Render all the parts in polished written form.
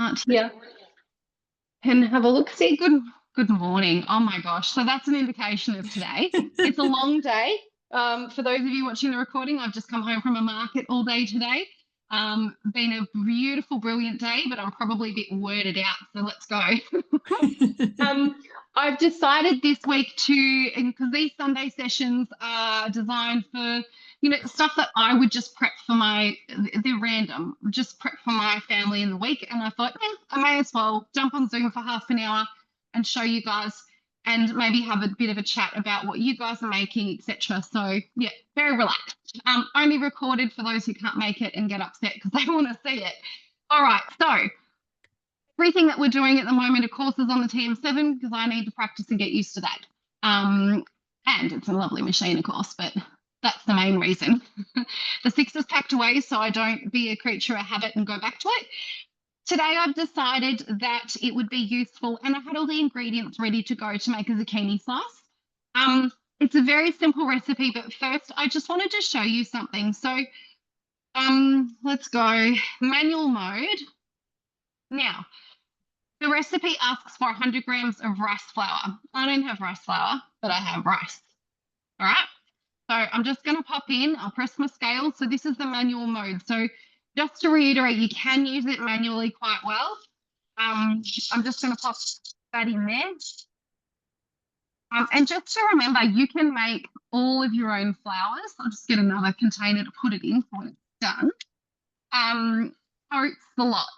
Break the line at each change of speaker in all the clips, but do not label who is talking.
can't here and have a look. See, good morning. Oh my gosh. So that's an indication of today. It's a long day. For those of you watching the recording, I've just come home from a market all day today. Been a beautiful, brilliant day, but I'm probably a bit worded out. So let's go. I've decided this week to, because these Sunday sessions are designed for, stuff that I would just prep for they're random, just prep for my family in the week. And I thought, I may as well jump on Zoom for half an hour and show you guys and maybe have a bit of a chat about what you guys are making, etc. So yeah, very relaxed. Only recorded for those who can't make it and get upset because they want to see it. All right, so everything that we're doing at the moment, of course, is on the TM7 because I need to practice and get used to that. And it's a lovely machine, of course, but that's the main reason. The 6 is packed away so I don't be a creature of habit and go back to it. Today I've decided that it would be useful, and I had all the ingredients ready to go to make a zucchini slice. It's a very simple recipe, but first I just wanted to show you something. So let's go manual mode. Now, the recipe asks for 100 grams of rice flour. I don't have rice flour, but I have rice. All right. So I'm just going to pop in. I'll press my scale. So this is the manual mode. So just to reiterate, you can use it manually quite well. I'm just going to pop that in there. And just to remember, you can make all of your own flours. I'll just get another container to put it in for when it's done. Oats, the lot.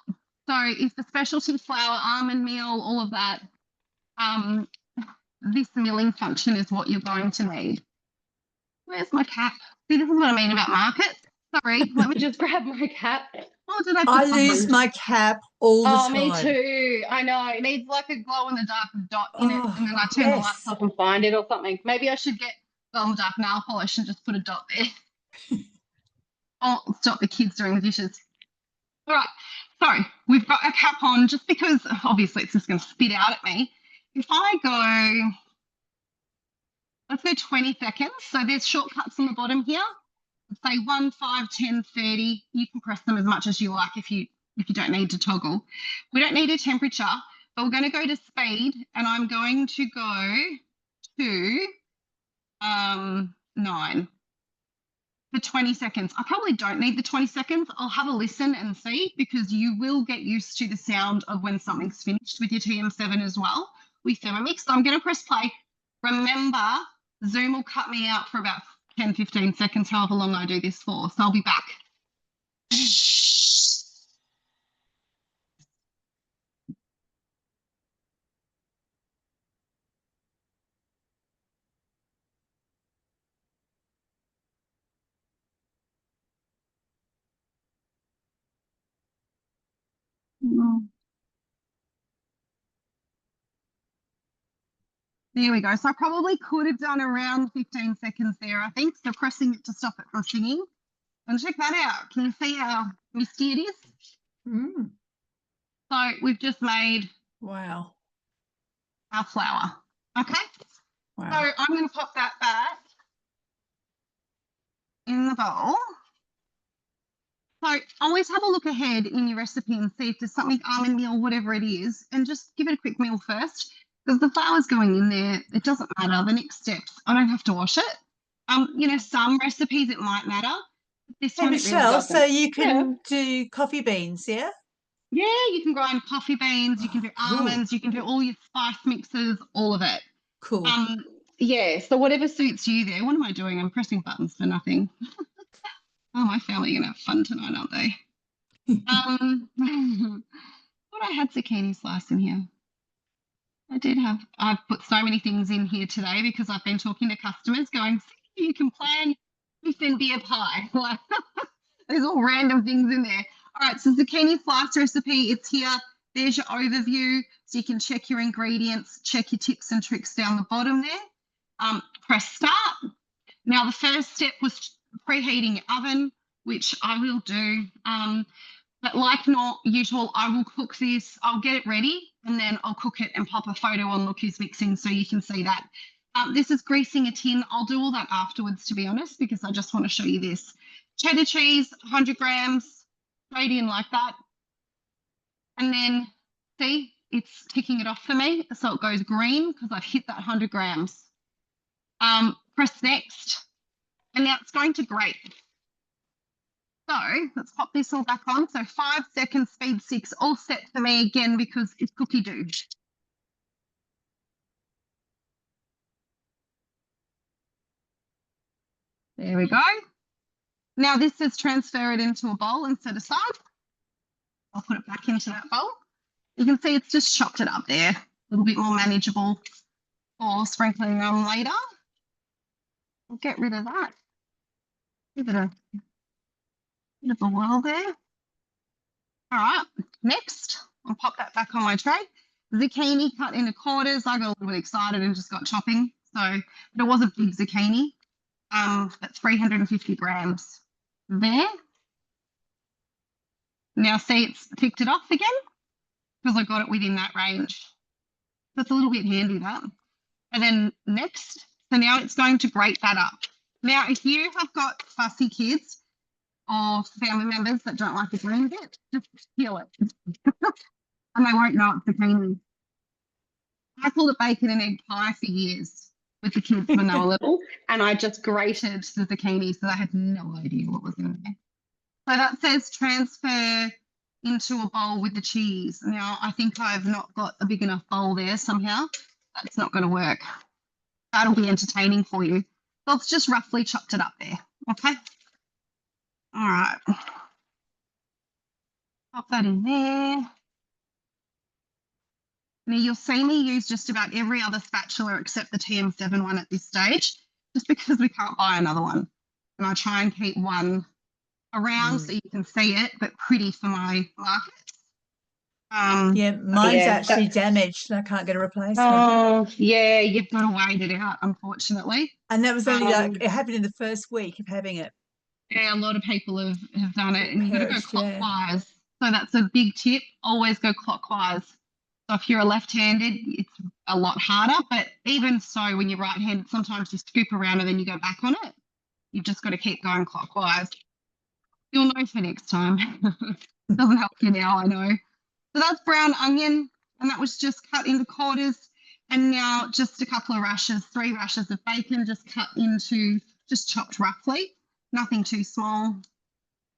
So if the specialty flour, almond meal, all of that, this milling function is what you're going to need. Where's my cap? See, this is what I mean about markets. Sorry, let me just grab my cap. Oh, did
I lose my cap all the time.
Oh, me too. I know. It needs like a glow-in-the-dark dot in it, and then I turn the lights off and find it or something. Maybe I should get glow-in-the-dark nail polish and just put a dot there. Oh, stop the kids doing the dishes. All right. So we've got a cap on just because obviously it's just going to spit out at me. If I go, let's go 20 seconds. So there's shortcuts on the bottom here. Say 1, 5, 10, 30. You can press them as much as you like if you don't need to toggle. We don't need a temperature, but we're going to go to speed, and I'm going to go to 9 for 20 seconds. I probably don't need the 20 seconds. I'll have a listen and see, because you will get used to the sound of when something's finished with your TM7 as well with Thermomix. So I'm going to press play. Remember, Zoom will cut me out for about 10, 15 seconds, however long I do this for. So I'll be back. There we go. So I probably could have done around 15 seconds there, I think. So pressing it to stop it from singing. And check that out. Can you see how misty it is?
Mm.
So we've just made
our
flour. Okay.
Wow.
So I'm going to pop that back in the bowl. So always have a look ahead in your recipe and see if there's something almond meal, whatever it is, and just give it a quick meal first, because the flour's going in there. It doesn't matter. The next steps, I don't have to wash it. Some recipes it might matter. This one,
Michelle,
really doesn't.
so you can do coffee beans, yeah?
Yeah, you can grind coffee beans, you can do almonds, you can do all your spice mixes, all of it.
Cool.
Yeah, so whatever suits you there. What am I doing? I'm pressing buttons for nothing. Oh, my family are going to have fun tonight, aren't they? Thought I had zucchini slice in here. I've put so many things in here today because I've been talking to customers going, see, you can plan fish and beer pie. There's all random things in there. All right, so zucchini slice recipe, it's here. There's your overview, so you can check your ingredients, check your tips and tricks down the bottom there. Press start. Now, the first step was preheating your oven, which I will do. But like not usual, I will cook this. I'll get it ready and then I'll cook it and pop a photo on Look Who's Mixing so you can see that. This is greasing a tin. I'll do all that afterwards, to be honest, because I just want to show you this. Cheddar cheese, 100 grams, straight in like that. And then see, it's ticking it off for me. So it goes green because I've hit that 100 grams. Press next, and now it's going to grate. So let's pop this all back on. So 5 seconds, speed 6, all set for me again because it's cookie dough. There we go. Now this says transfer it into a bowl and set aside. I'll put it back into that bowl. You can see it's just chopped it up there. A little bit more manageable for sprinkling on later. We'll get rid of that. Give it a bit of a whirl there. All right, next, I'll pop that back on my tray. Zucchini cut into quarters. I got a little bit excited and just got chopping. So, but it was a big zucchini. That's 350 grams there. Now see, it's ticked it off again because I got it within that range. That's a little bit handy, that. And then next, so now it's going to grate that up. Now, if you have got fussy kids or family members that don't like the green bit, just peel it. And they won't know it's zucchini. I called it bacon and egg pie for years with the kids when they were little, and I just grated the zucchini, so they had no idea what was in there. So that says transfer into a bowl with the cheese. Now, I think I've not got a big enough bowl there somehow. That's not going to work. That'll be entertaining for you. So it's just roughly chopped it up there, okay? All right. Pop that in there. Now you'll see me use just about every other spatula except the TM7 one at this stage, just because we can't buy another one. And I try and keep one around so you can see it, but pretty for my markets.
Yeah, mine's actually damaged and I can't get a replacement.
Oh, yeah, you've got to wait it out, unfortunately.
And that was only like, it happened in the first week of having it.
Yeah, a lot of people have done it, and you've got to go clockwise.
Yeah.
So that's a big tip. Always go clockwise. So if you're a left-handed, it's a lot harder. But even so, when you're right-handed, sometimes you scoop around and then you go back on it. You've just got to keep going clockwise. You'll know for next time. Doesn't help you now, I know. So that's brown onion, and that was just cut into quarters. And now just a couple of rashers, 3 rashers of bacon, just cut into, just chopped roughly. Nothing too small.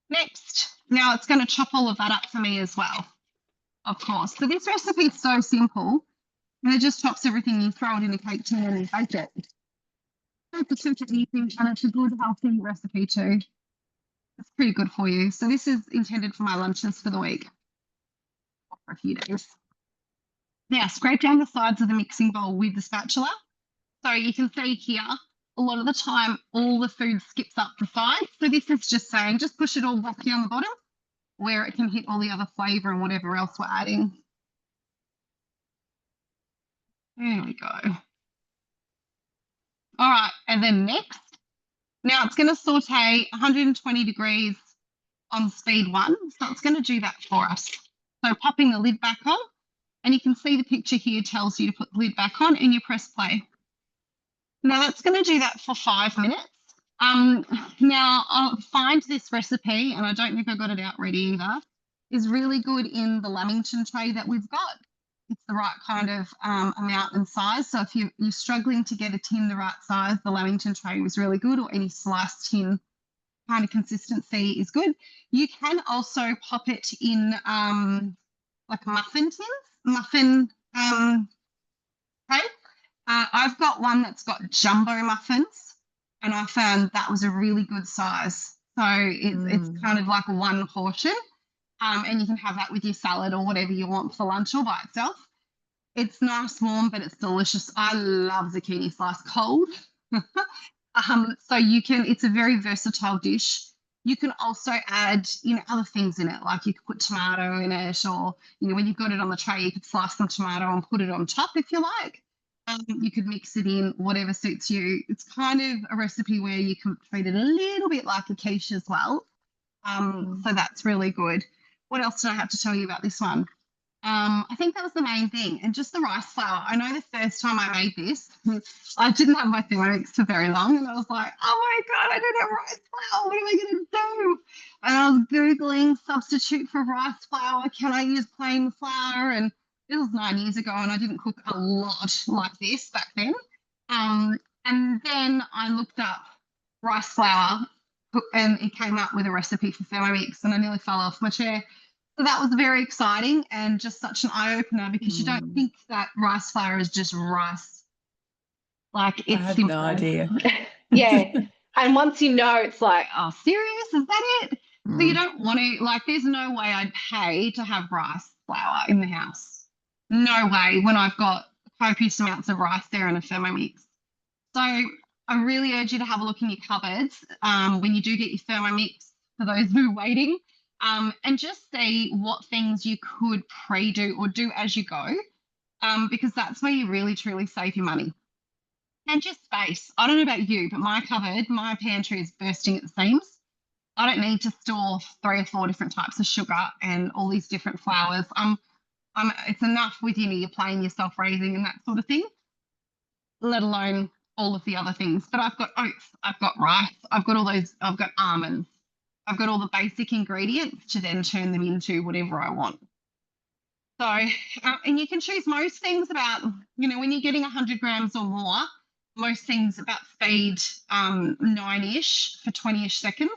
Next, now it's going to chop all of that up for me as well, of course. So this recipe is so simple, and it just chops everything. You throw it in a cake tin and you bake it. Super, super easy, and it's a good, healthy recipe too. It's pretty good for you. So this is intended for my lunches for the week, or for a few days. Now, scrape down the sides of the mixing bowl with the spatula. So you can see here, a lot of the time, all the food skips up the sides. So this is just saying, just push it all back down the bottom where it can hit all the other flavour and whatever else we're adding. There we go. All right, and then next, now it's going to saute 120 degrees on speed 1. So it's going to do that for us. So popping the lid back on, and you can see the picture here tells you to put the lid back on and you press play. Now that's going to do that for 5 minutes. Now I'll find this recipe, and I don't think I got it out ready either, is really good in the Lamington tray that we've got. It's the right kind of amount and size. So if you're struggling to get a tin the right size, the Lamington tray was really good, or any sliced tin kind of consistency is good. You can also pop it in like muffin tins, tray. I've got one that's got jumbo muffins, and I found that was a really good size. So it's kind of like one portion, and you can have that with your salad or whatever you want for lunch or by itself. It's nice, warm, but it's delicious. I love zucchini sliced cold. So you can, it's a very versatile dish. You can also add, other things in it, like you could put tomato in it, or, when you've got it on the tray, you could slice some tomato and put it on top if you like. You could mix it in, whatever suits you. It's kind of a recipe where you can treat it a little bit like a quiche as well. So that's really good. What else did I have to tell you about this one? I think that was the main thing. And just the rice flour. I know the first time I made this, I didn't have my Thermomix for very long. And I was like, oh my God, I don't have rice flour. What am I going to do? And I was Googling substitute for rice flour. Can I use plain flour? And this was 9 years ago, and I didn't cook a lot like this back then. And then I looked up rice flour, and it came up with a recipe for Thermomix, and I nearly fell off my chair. So that was very exciting and just such an eye opener, because you don't think that rice flour is just rice. Like,
I
it's
had
simple.
no idea.
Yeah. And once you know, it's like, oh, serious? Is that it? So you don't want to, like, there's no way I'd pay to have rice flour in the house. No way, when I've got copious amounts of rice there in a Thermomix. So I really urge you to have a look in your cupboards when you do get your Thermomix, for those who are waiting, and just see what things you could pre-do or do as you go, because that's where you really, truly save your money. And just space. I don't know about you, but my cupboard, my pantry is bursting at the seams. I don't need to store 3 or 4 different types of sugar and all these different flours. It's enough with, your plain, your self-raising and that sort of thing, let alone all of the other things. But I've got oats, I've got rice, I've got all those, I've got almonds, I've got all the basic ingredients to then turn them into whatever I want. So, and you can choose most things about, when you're getting 100 grams or more, most things about feed 9-ish for 20-ish seconds.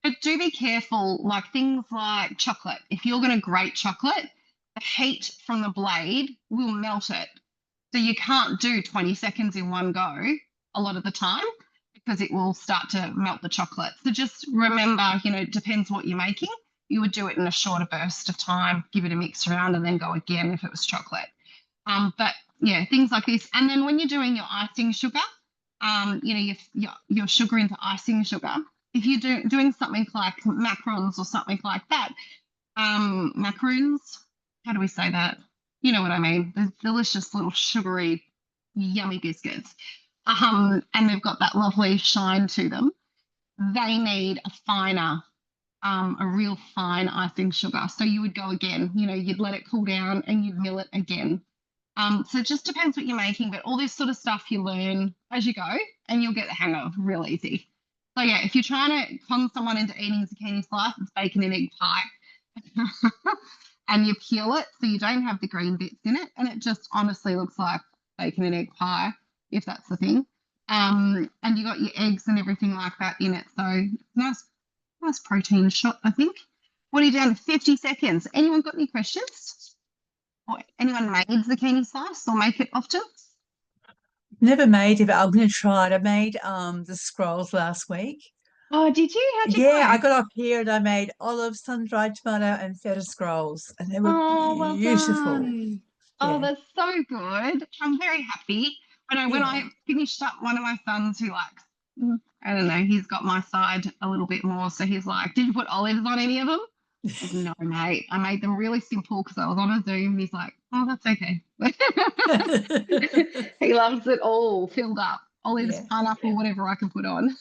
But do be careful, like things like chocolate. If you're going to grate chocolate, the heat from the blade will melt it. So you can't do 20 seconds in one go a lot of the time, because it will start to melt the chocolate. So just remember, it depends what you're making. You would do it in a shorter burst of time, give it a mix around, and then go again if it was chocolate. But yeah, things like this. And then when you're doing your icing sugar, your sugar into icing sugar, if you're doing something like macarons or something like that, macaroons, how do we say that? You know what I mean? The delicious little sugary, yummy biscuits. And they've got that lovely shine to them. They need a real fine icing sugar. So you would go again, you'd let it cool down and you'd mill it again. So it just depends what you're making, but all this sort of stuff you learn as you go, and you'll get the hang of real easy. So yeah, if you're trying to con someone into eating zucchini slice, it's bacon and egg pie. And you peel it so you don't have the green bits in it, and it just honestly looks like bacon and egg pie, if that's the thing. And you got your eggs and everything like that in it. So nice protein shot, I think. What are you down to? 50 seconds. Anyone got any questions? Or anyone made zucchini slice or make it often?
Never made it, but I'm going to try it. I made the scrolls last week.
Oh, did you? How'd you
go?
I
got up here and I made olive, sun-dried tomato, and feta scrolls, and they were beautiful.
Well, oh, that's so good. I'm very happy. I know when I finished up, one of my sons who likes, I don't know, he's got my side a little bit more. So he's like, did you put olives on any of them? No, mate. I made them really simple because I was on a Zoom. He's like, oh, that's okay. He loves it all filled up. Olives, pineapple, whatever I can put on.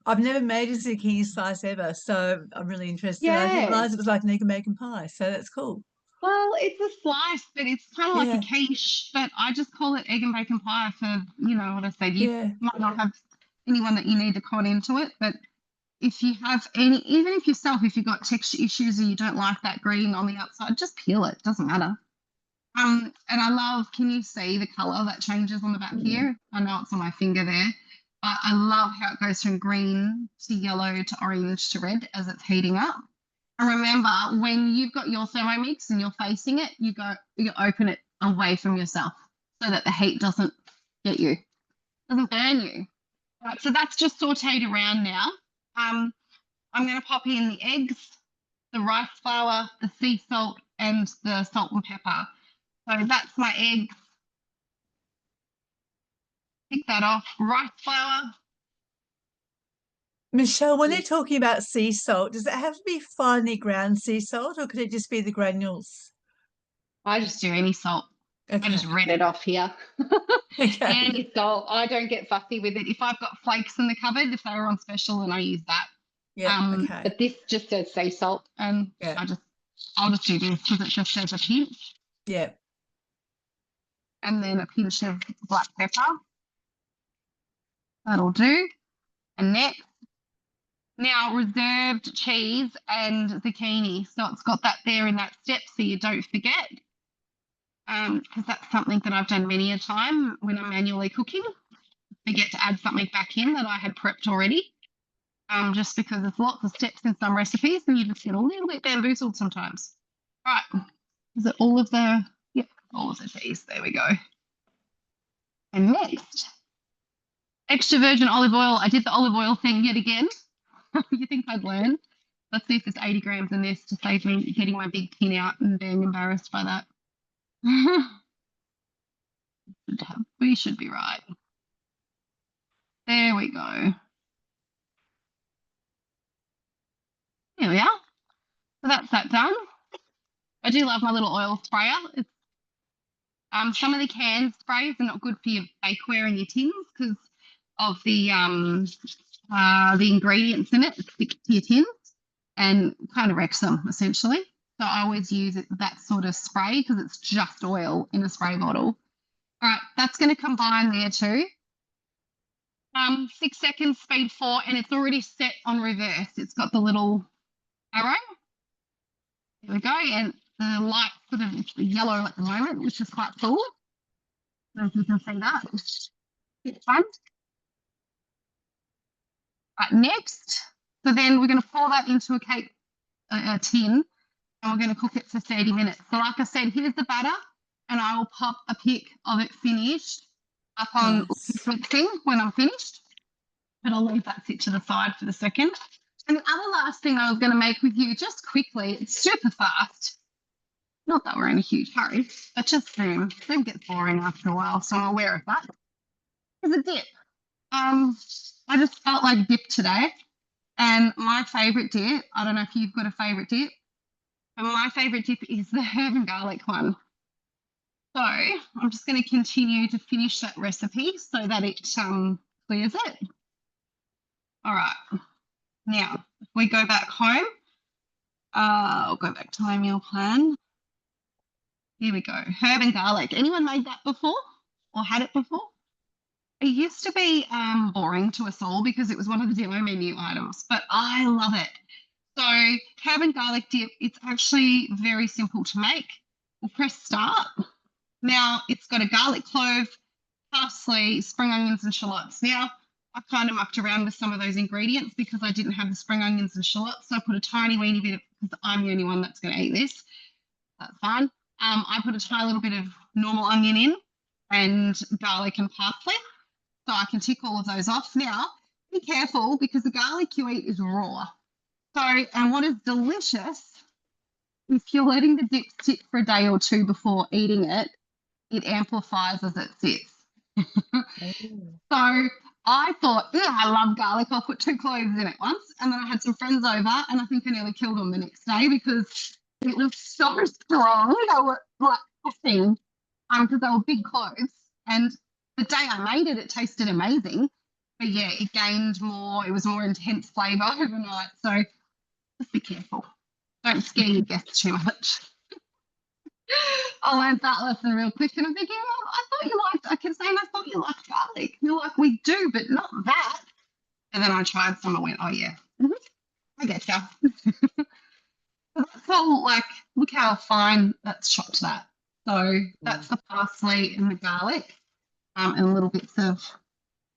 I've never made a zucchini slice ever, so I'm really interested. I didn't realize it was like an egg and bacon pie, so that's cool.
Well, it's a slice, but it's kind of like a quiche, but I just call it egg and bacon pie for, what I said. You might not have anyone that you need to con into it, but if you have even if if you've got texture issues or you don't like that green on the outside, just peel it. Doesn't matter. And I love, can you see the color that changes on the back here? I know it's on my finger there, but I love how it goes from green to yellow to orange to red as it's heating up. And remember, when you've got your Thermomix and you're facing it, you open it away from yourself so that the heat doesn't get you, doesn't burn you. Right, so that's just sauteed around now. I'm going to pop in the eggs, the rice flour, the sea salt, and the salt and pepper. So that's my eggs. Pick that off. Rice flour.
Michelle, when they're talking about sea salt, does it have to be finely ground sea salt, or could it just be the granules?
I just do any salt. Okay. I just read it off here. Any salt. I don't get fussy with it. If I've got flakes in the cupboard, if they were on special, then I use that. But this just says sea salt, and I just I'll just do this because it just says a pinch.
Yeah.
And then a pinch of black pepper. That'll do. And next, now reserved cheese and zucchini. So it's got that there in that step so you don't forget. Because that's something that I've done many a time when I'm manually cooking. Forget to add something back in that I had prepped already. Just because there's lots of steps in some recipes and you just get a little bit bamboozled sometimes. All right. Is it all of the, yep, all of the cheese. There we go. And next, extra virgin olive oil. I did the olive oil thing yet again. You think I'd learn? Let's see if there's 80 grams in this to save me getting my big tin out and being embarrassed by that. We should be right. There we go. There we are. So that's that done. I do love my little oil sprayer. It's, some of the canned sprays are not good for your bakeware and your tins because of the ingredients in it. It sticks to your tins and kind of wrecks them essentially. So I always use that sort of spray because it's just oil in a spray bottle. All right, that's going to combine there too. 6 seconds, speed 4, and it's already set on reverse. It's got the little arrow. There we go, and the light sort of it's yellow at the moment, which is quite cool. I don't know if you can see that. It's fun. Right, next. So then we're going to pour that into a tin, and we're going to cook it for 30 minutes. So like I said, here's the batter, and I will pop a pic of it finished up on thing when I'm finished. But I'll leave that sit to the side for the second. And the other last thing I was going to make with you, just quickly, it's super fast. Not that we're in a huge hurry, but just Zoom gets boring after a while, so I'm aware of that. Is a dip. I just felt like dip today, and my favourite dip, I don't know if you've got a favourite dip, but my favourite dip is the herb and garlic one. So I'm just going to continue to finish that recipe so that it clears it. All right. Now, if we go back home, I'll go back to my meal plan. Here we go. Herb and garlic. Anyone made that before or had it before? It used to be boring to us all because it was one of the demo menu items, but I love it. So herb and garlic dip, it's actually very simple to make. We'll press start. Now it's got a garlic clove, parsley, spring onions and shallots. Now I kind of mucked around with some of those ingredients because I didn't have the spring onions and shallots. So I put a tiny weeny bit of, because I'm the only one that's going to eat this. That's fine. I put a tiny little bit of normal onion in and garlic and parsley. So I can tick all of those off. Now, be careful because the garlic you eat is raw. So, and what is delicious, if you're letting the dip sit for a day or two before eating it, it amplifies as it sits. So I thought, yeah, I love garlic. I'll put 2 cloves in it once. And then I had some friends over and I think I nearly killed them the next day because it was so strong. They were like puffing because they were big cloves. And the day I made it, it tasted amazing. But yeah, it gained more. It was more intense flavour overnight. So just be careful. Don't scare your guests too much. I learned that lesson real quick and I'm thinking, oh, I kept saying I thought you liked garlic. And they're like, we do, but not that. And then I tried some and went, oh yeah, I get ya. That's all like, look how fine that's chopped that. So that's the parsley and the garlic and little bits of,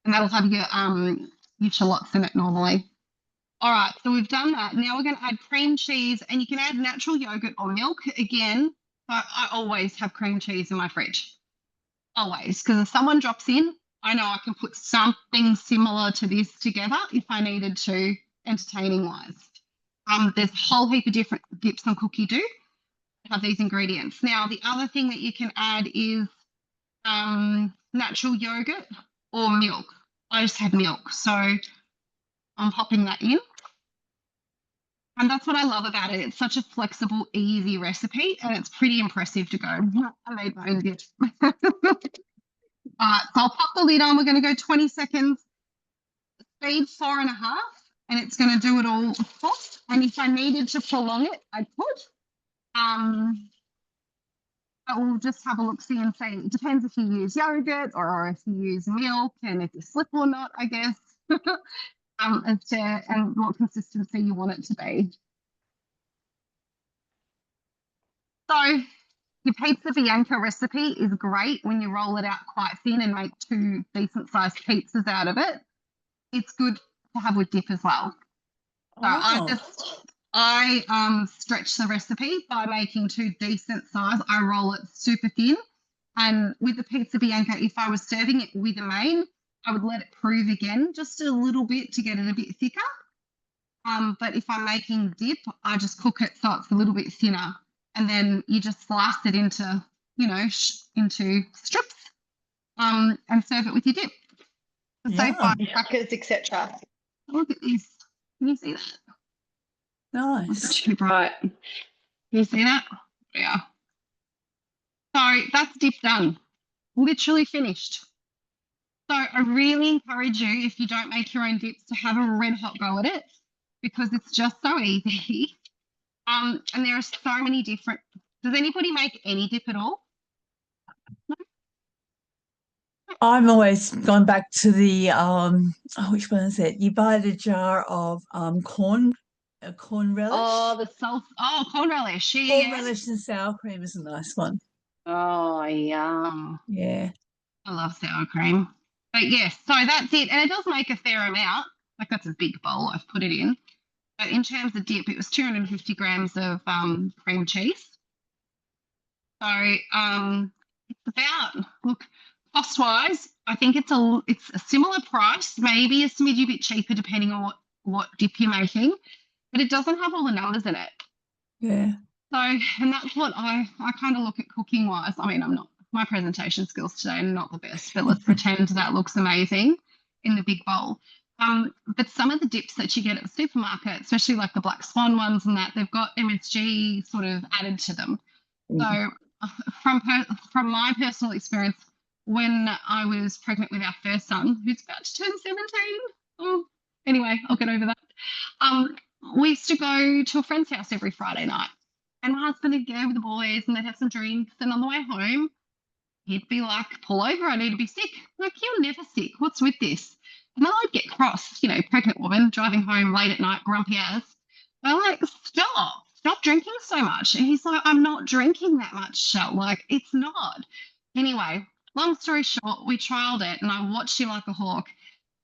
and that'll have your shallots in it normally. All right, so we've done that. Now we're going to add cream cheese and you can add natural yogurt or milk. Again, I always have cream cheese in my fridge. Always, because if someone drops in, I know I can put something similar to this together if I needed to, entertaining-wise. There's a whole heap of different dips on Cookie Do have these ingredients. Now, the other thing that you can add is natural yogurt or milk. I just have milk, so I'm popping that in. And that's what I love about it. It's such a flexible, easy recipe, and it's pretty impressive to go, I made my own dip. All right, so I'll pop the lid on. We're going to go 20 seconds, speed 4.5, and it's going to do it all. And if I needed to prolong it, I could. But we'll just have a look, see, and say it depends if you use yogurt or if you use milk and if you slip or not, I guess, as to and what consistency you want it to be. So your pizza Bianca recipe is great when you roll it out quite thin and make 2 decent sized pizzas out of it. It's good to have with dip as well. So I stretch the recipe by making 2 decent size. I roll it super thin. And with the pizza Bianca, if I was serving it with a main, I would let it prove again just a little bit to get it a bit thicker. But if I'm making dip, I just cook it so it's a little bit thinner. And then you just slice it into, into strips and serve it with your dip. So crackers, etc. Look at this. Can you see that?
Nice.
Too bright. Can you see that? Yeah. So that's dip done. Literally finished. So I really encourage you, if you don't make your own dips, to have a red hot go at it because it's just so easy. And there are so many different. Does anybody make any dip at all? No?
I'm always gone back to the which one is it? You buy the jar of corn relish.
Oh, the corn relish.
Corn relish and sour cream is a nice one.
Oh, yum.
Yeah.
I love sour cream. But yes, so that's it. And it does make a fair amount. Like that's a big bowl I've put it in. But in terms of dip, it was 250 grams of cream cheese. So it's about, look, cost-wise, I think it's a similar price, maybe a smidgy bit cheaper depending on what dip you're making, but it doesn't have all the numbers in it.
Yeah.
So, and that's what I kind of look at cooking-wise. I mean, my presentation skills today are not the best, but let's pretend that looks amazing in the big bowl. But some of the dips that you get at the supermarket, especially like the Black Swan ones and that, they've got MSG sort of added to them. So from my personal experience, when I was pregnant with our first son, who's about to turn 17, anyway, I'll get over that. We used to go to a friend's house every Friday night, and my husband would go with the boys, and they'd have some drinks. And on the way home, he'd be like, "Pull over, I need to be sick." I'm like, "You're never sick. What's with this?" And then I'd get cross, pregnant woman driving home late at night, grumpy ass. I'm like, stop drinking so much. And he's like, "I'm not drinking that much, Shell. Like, it's not." Anyway, long story short, we trialed it and I watched him like a hawk.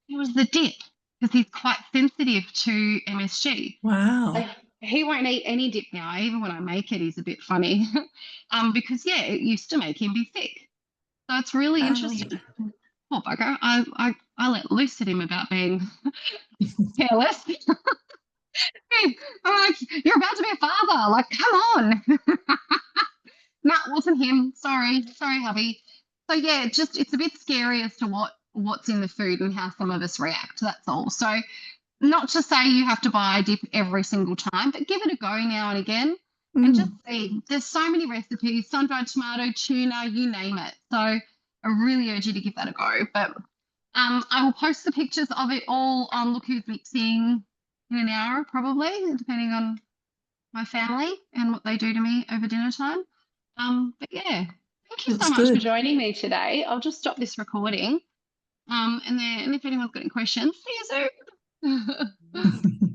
It was the dip because he's quite sensitive to MSG.
Wow.
Like, he won't eat any dip now. Even when I make it, he's a bit funny. Because it used to make him be sick. So it's really interesting. Poor bugger. I let loose at him about being careless. I'm like, "You're about to be a father. Like, come on." No, it wasn't him. Sorry, hubby. So yeah, it's a bit scary as to what's in the food and how some of us react. That's all. So not to say you have to buy a dip every single time, but give it a go now and again. And just see. There's so many recipes: sun-dried tomato, tuna, you name it. So I really urge you to give that a go. But I will post the pictures of it all on Look Who's Mixing in an hour, probably, depending on my family and what they do to me over dinner time. But yeah, thank you so much for joining me today. I'll just stop this recording. And if anyone's got any questions, see you soon.